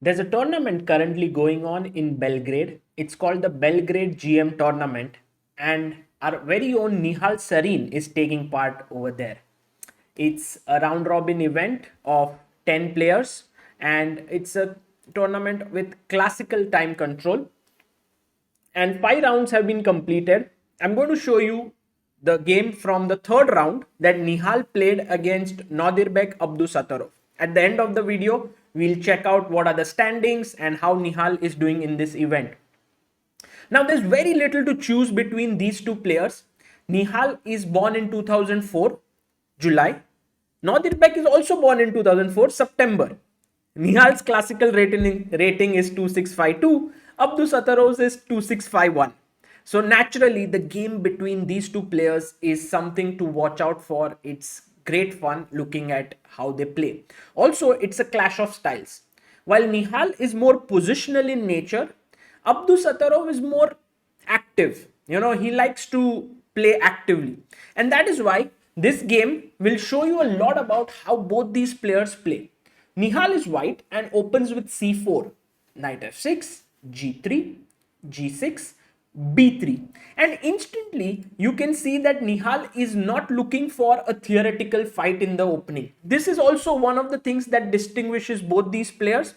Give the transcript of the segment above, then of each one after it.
There's a tournament currently going on in Belgrade. It's called the Belgrade GM tournament, and our very own Nihal Sarin is taking part over there. It's a round robin event of 10 players, and it's a tournament with classical time control. And 5 rounds have been completed. I'm going to show you the game from the third round that Nihal played against Nodirbek Abdusattorov. At the end of the video, we'll check out what are the standings and how Nihal is doing in this event. Now, there's very little to choose between these two players. Nihal is born in 2004, July. Nodirbek is also born in 2004, September. Nihal's classical rating is 2652. Abdusattorov's is 2651. So naturally, the game between these two players is something to watch out for. It's great fun looking at how they play. Also, it's a clash of styles. While Nihal is more positional in nature, Abdusattorov is more active. He likes to play actively. And that is why this game will show you a lot about how both these players play. Nihal is white and opens with c4, knight f6, g3, g6, b3. And instantly you can see that Nihal is not looking for a theoretical fight in the opening. This is also one of the things that distinguishes both these players.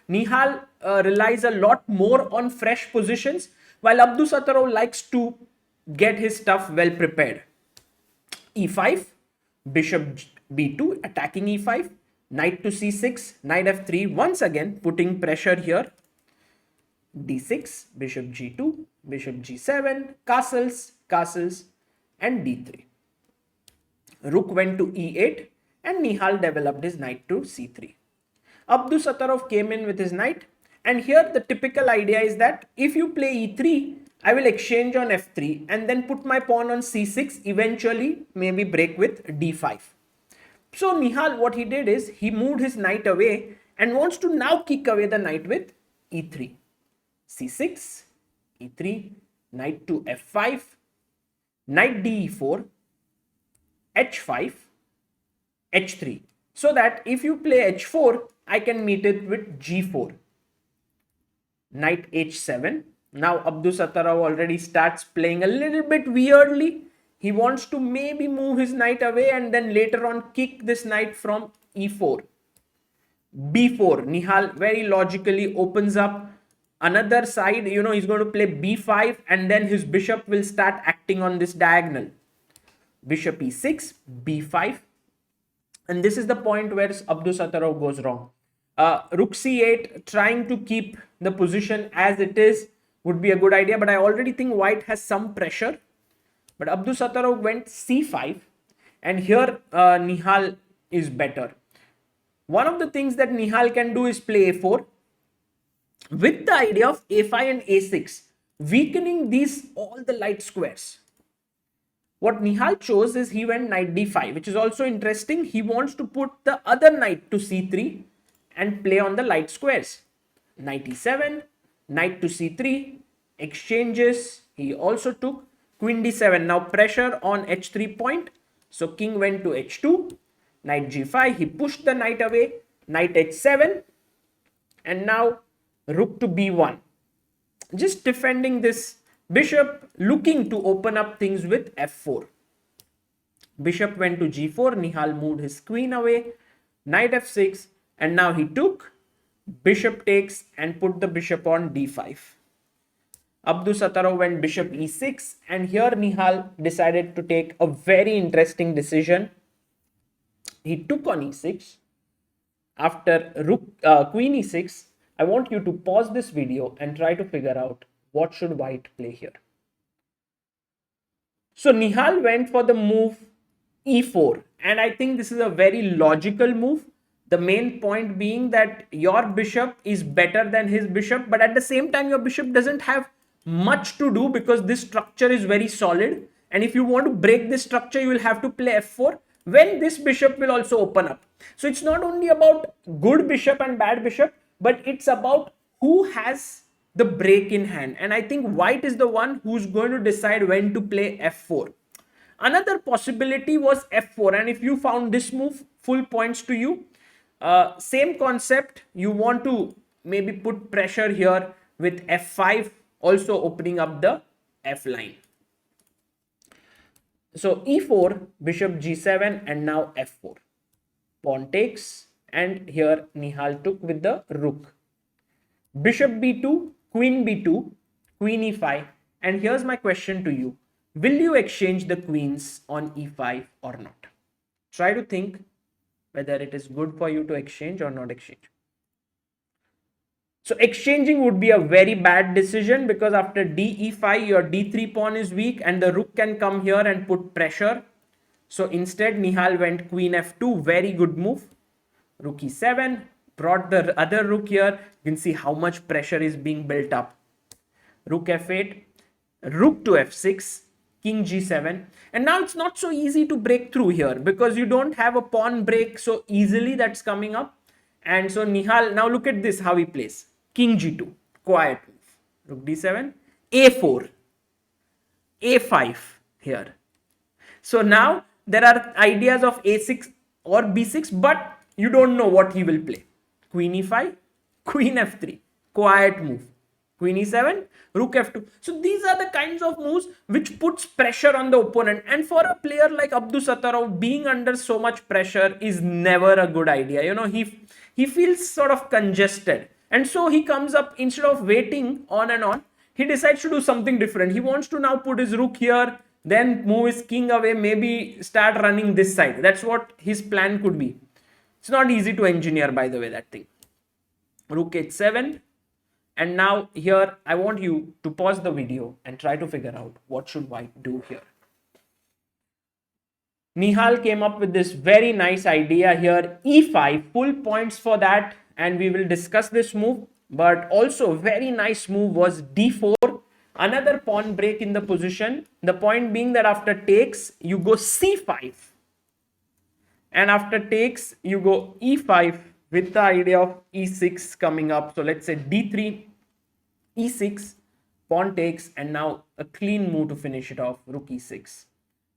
Nihal relies a lot more on fresh positions, while Abdusattorov likes to get his stuff well prepared. e5, bishop b2, attacking e5, knight to c6, knight f3, once again putting pressure here. d6, bishop g2, bishop g7, castles, castles, and d3. Rook went to e8 and Nihal developed his knight to c3. Abdusattorov came in with his knight, and here the typical idea is that if you play e3, I will exchange on f3 and then put my pawn on c6, eventually maybe break with d5. So Nihal, what he did is he moved his knight away and wants to now kick away the knight with e3. c6, e3, knight to f5, knight d4, h5, h3. So that if you play h4, I can meet it with g4. Knight h7. Now Abdusattorov already starts playing a little bit weirdly. He wants to maybe move his knight away and then later on kick this knight from e4. b4. Nihal very logically opens up another side. He's going to play b5 and then his bishop will start acting on this diagonal. Bishop e6, b5. And this is the point where Abdusattorov goes wrong. Rook c8, trying to keep the position as it is would be a good idea, but I already think white has some pressure. But Abdusattorov went c5, and here Nihal is better. One of the things that Nihal can do is play a4 with the idea of a5 and a6, weakening all the light squares. What Nihal chose is he went knight d5, which is also interesting. He wants to put the other knight to c3 and play on the light squares. Knight e7, knight to c3, exchanges. He also took queen d7. Now pressure on h3 point. So king went to h2, knight g5. He pushed the knight away, knight h7, and now rook to b1. Just defending this bishop, looking to open up things with f4. Bishop went to g4. Nihal moved his queen away, knight f6, and now he took, bishop takes, and put the bishop on d5. Abdusattorov went bishop e6, and here Nihal decided to take a very interesting decision. He took on e6. After queen e6, I want you to pause this video and try to figure out what should white play here. So Nihal went for the move e4, and I think this is a very logical move. The main point being that your bishop is better than his bishop, but at the same time your bishop doesn't have much to do because this structure is very solid, and if you want to break this structure you will have to play f4 when this bishop will also open up. So it's not only about good bishop and bad bishop, but it's about who has the break in hand, and I think white is the one who's going to decide when to play f4. Another possibility was f4, and if you found this move, full points to you. Same concept, you want to maybe put pressure here with f5, also opening up the f line. So e4, bishop g7, and now f4. Pawn takes, and here Nihal took with the rook. Bishop b2, queen b2, queen e5. And here's my question to you. Will you exchange the queens on e5 or not? Try to think whether it is good for you to exchange or not exchange. So exchanging would be a very bad decision, because after d5 your d3 pawn is weak and the rook can come here and put pressure. So instead Nihal went queen f2, very good move. Rook e7, brought the other rook here. You can see how much pressure is being built up. Rook f8, rook to f6, king g7. And now it's not so easy to break through here, because you don't have a pawn break so easily that's coming up. And so Nihal, now look at this, how he plays. King g2, quiet move. Rook d7, a4, a5 here. So now there are ideas of a6 or b6, but you don't know what he will play. Queen e5, queen f3, quiet move. Queen e7, rook f2. So these are the kinds of moves which puts pressure on the opponent. And for a player like Abdusattorov, being under so much pressure is never a good idea. You know, he feels sort of congested. And so he comes up, instead of waiting on and on, he decides to do something different. He wants to now put his rook here, then move his king away, maybe start running this side. That's what his plan could be. It's not easy to engineer, by the way, that thing. Rook h7. And now here, I want you to pause the video and try to figure out what should white do here. Nihal came up with this very nice idea here, e5, full points for that, and we will discuss this move. But also very nice move was d4, another pawn break in the position. The point being that after takes, you go c5. And after takes, you go e5 with the idea of e6 coming up. So let's say d3, e6, pawn takes, and now a clean move to finish it off, rook e6.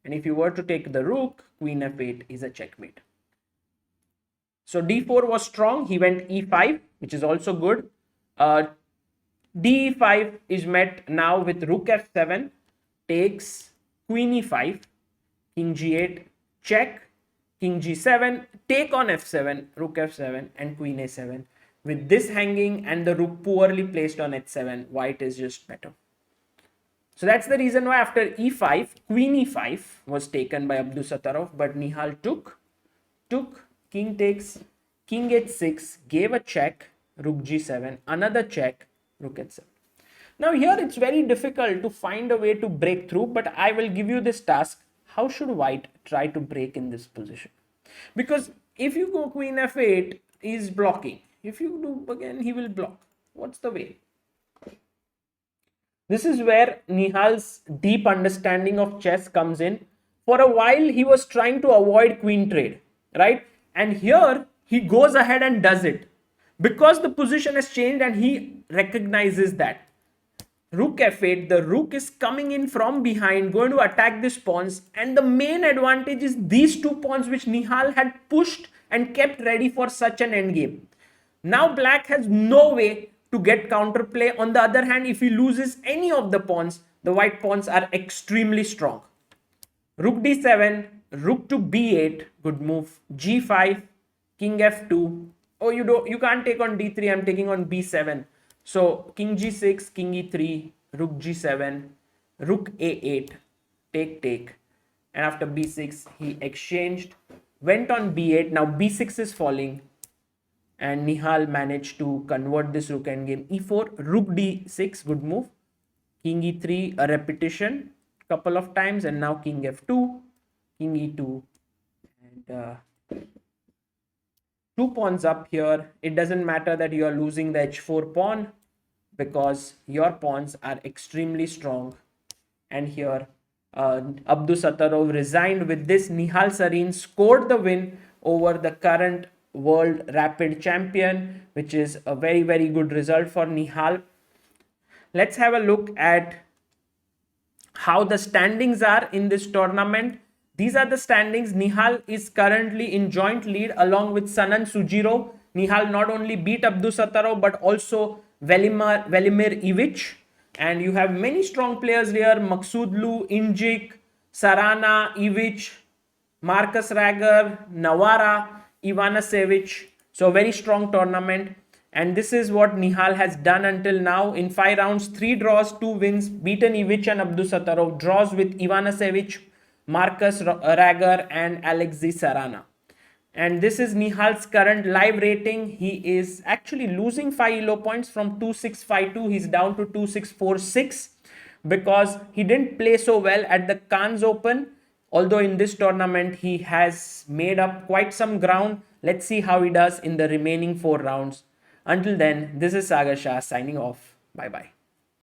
And if you were to take the rook, queen f8 is a checkmate. So d4 was strong. He went e5, which is also good. d5 is met now with rook f7, takes, queen e5, king g8, check, king g7, take on f7, rook f7, and queen a7. With this hanging and the rook poorly placed on h7, white is just better. So that's the reason why after e5, queen e5 was taken by Abdusattorov, but Nihal took, king takes, king h6, gave a check, rook g7, another check, rook h7. Now here it's very difficult to find a way to break through, but I will give you this task. How should white try to break in this position? Because if you go queen f8, he's blocking. If you do again, he will block. What's the way? This is where Nihal's deep understanding of chess comes in. For a while, he was trying to avoid queen trade, right? And here, he goes ahead and does it. Because the position has changed and he recognizes that. Rook f8, the rook is coming in from behind, going to attack these pawns. And the main advantage is these two pawns which Nihal had pushed and kept ready for such an endgame. Now black has no way to get counterplay. On the other hand, if he loses any of the pawns, the white pawns are extremely strong. Rook d7, rook to b8, good move. g5, king f2. Oh, you can't take on d3, I'm taking on b7. So king g6, king e3, rook g7, rook a8, take. And after b6, he exchanged, went on b8. Now b6 is falling. And Nihal managed to convert this rook endgame. e4, rook d6, good move. King e3, a repetition, couple of times. And now king f2, king e2. And 2 pawns up here. It doesn't matter that you are losing the h4 pawn, because your pawns are extremely strong. And here Abdusattorov resigned. With this, Nihal Sarin scored the win over the current world rapid champion, which is a very, very good result for Nihal. Let's have a look at how the standings are in this tournament. These are the standings. Nihal is currently in joint lead along with Sanan Sujiro. Nihal not only beat Abdusattorov but also Velimir Ivic. And you have many strong players here: Maksudlu, Injik, Sarana, Ivic, Marcus Rager, Navara, Ivanasevic. So very strong tournament. And this is what Nihal has done until now. In 5 rounds, 3 draws, 2 wins, beaten Ivic and Abdusattorov, draws with Ivanasevic, Marcus Rager and Alexei Sarana. And this is Nihal's current live rating. He is actually losing 5 elo points from 2652. He's down to 2646 because he didn't play so well at the Cannes Open. Although in this tournament, he has made up quite some ground. Let's see how he does in the remaining 4 rounds. Until then, this is Sagar Shah signing off. Bye bye.